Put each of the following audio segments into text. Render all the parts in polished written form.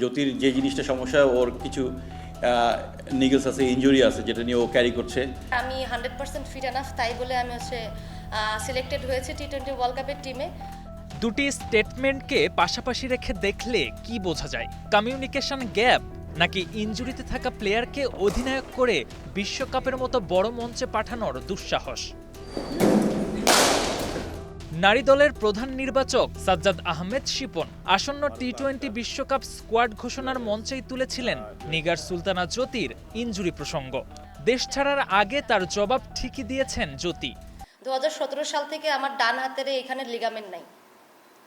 জ্যোতির যে জিনিসটা সমস্যা, ওর কিছু নিগলস আছে, ইনজুরি আছে, যেটা নিয়ে ও ক্যারি করছে। আমি 100% ফিট এনাফ, তাই বলে আমি সিলেক্টেড হয়েছে টি-20 ওয়ার্ল্ড কাপের টিমে। দুটি স্টেটমেন্টকে পাশাপাশি রেখে দেখলে কি বোঝা যায়? কমিউনিকেশন গ্যাপ, নাকি ইনজুরিতে থাকা প্লেয়ারকে অধিনায়ক করে বিশ্বকাপের মতো বড় মঞ্চে পাঠানোর দুঃসাহস? নারী দলের প্রধান নির্বাচক সাজ্জাদ আহমেদ শিপন আসন্ন টি-20 বিশ্বকাপ স্কোয়াড ঘোষণার মঞ্চেই তুলেছিলেন নিগার সুলতানা জ্যোতির ইনজুরি প্রসঙ্গ। দেশ ছাড়ার আগে তার জবাব ঠিকই দিয়েছেন জ্যোতি। 2017 সাল থেকে আমার ডান হাতের এখানে লিগামেন্ট নাই,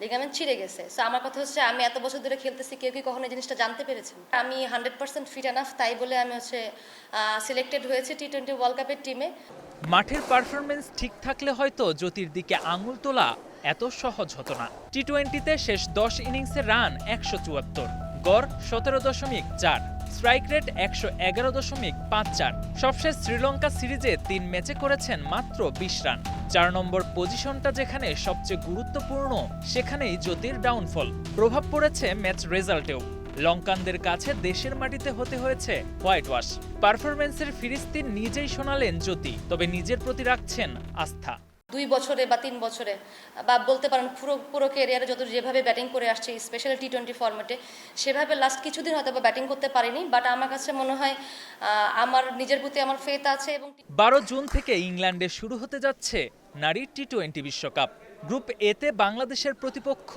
লিগামেন্ট ছিঁড়ে গেছে। সো আমার কথা হচ্ছে, আমি এত বছর ধরে খেলতেছি, কেউ কি কখনো এই জিনিসটা জানতে পেরেছেন? আমি 100% ফিট এনাফ, তাই বলে আমি সিলেক্টেড হয়েছে টি-20 ওয়ার্ল্ড কাপের টিমে। মাঠের পারফরমেন্স ঠিক থাকলে হয়তো জ্যোতির দিকে আঙুল তোলা এত সহজ হতো না। টি-20তে শেষ 10 ইনিংসে রান 174, গড় 17.4, স্ট্রাইক রেট 111.54। সবশেষ শ্রীলঙ্কা সিরিজে 3 ম্যাচে করেছেন মাত্র 20 রান। 4 নম্বর পজিশনটা যেখানে সবচেয়ে গুরুত্বপূর্ণ, সেখানেই জ্যোতির ডাউনফল। প্রভাব পড়েছে ম্যাচ রেজাল্টেও। লঙ্কানদের কাছে দেশের মাটিতে হতে হয়েছে হোয়াইট ওয়াশ। পারফরমেন্সের ফিরিস্তি নিজেই শোনালেন জ্যোতি, তবে নিজের প্রতি রাখছেন আস্থা। 2 বছরে বা 3 বছরে বা বলতে পারেন পুরো ক্যারিয়ারে যেভাবে ব্যাটিং করে আসছি, স্পেশালি টি-20 ফরম্যাটে, সেভাবে লাস্ট কিছুদিন হয়তো বা ব্যাটিং করতে পারিনি। বাট আমার কাছে মনে হয় আমার নিজের প্রতি আমার ফেথ আছে। এবং 12 জুন থেকে ইংল্যান্ডে শুরু হতে যাচ্ছে নারী টি-20 বিশ্বকাপ। গ্রুপ এতে বাংলাদেশের প্রতিপক্ষ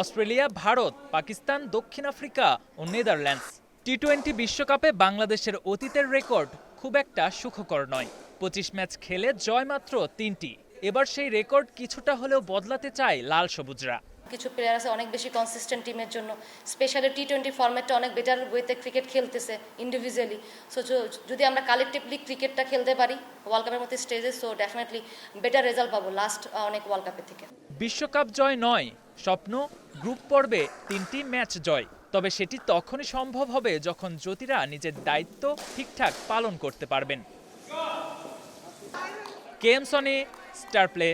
অস্ট্রেলিয়া, ভারত, পাকিস্তান, দক্ষিণ আফ্রিকা ও নেদারল্যান্ডস। টি-20 বিশ্বকাপে বাংলাদেশের অতীতের রেকর্ড খুব একটা সুখকর নয়। 25 ম্যাচ খেলে জয় মাত্র 3টি। এবার সেই রেকর্ড কিছুটা হলেও বদলাতে চায় লাল সবুজরা। কিছু প্লেয়ার আছে অনেক বেশি কনসিস্টেন্ট টিমের জন্য, স্পেশালি টি-20 ফরম্যাটটা অনেক বেটার ওয়েতে ক্রিকেট খেলতেছে ইন্ডিভিজুয়ালি। সো যদি আমরা কালেকটিভলি ক্রিকেটটা খেলতে পারি ওয়ার্ল্ড কাপের মতো স্টেজে, সো ডেফিনেটলি বেটার রেজাল্ট পাবো লাস্ট অনেক ওয়ার্ল্ড কাপের থেকে। বিশ্বকাপ জয় নয় স্বপ্ন, গ্রুপ পর্বে 3টি ম্যাচ জয়। তবে সেটি তখনই সম্ভব হবে যখন জ্যোতিরা নিজের দায়িত্ব ঠিকঠাক পালন করতে পারবেন। KM Sony, star play.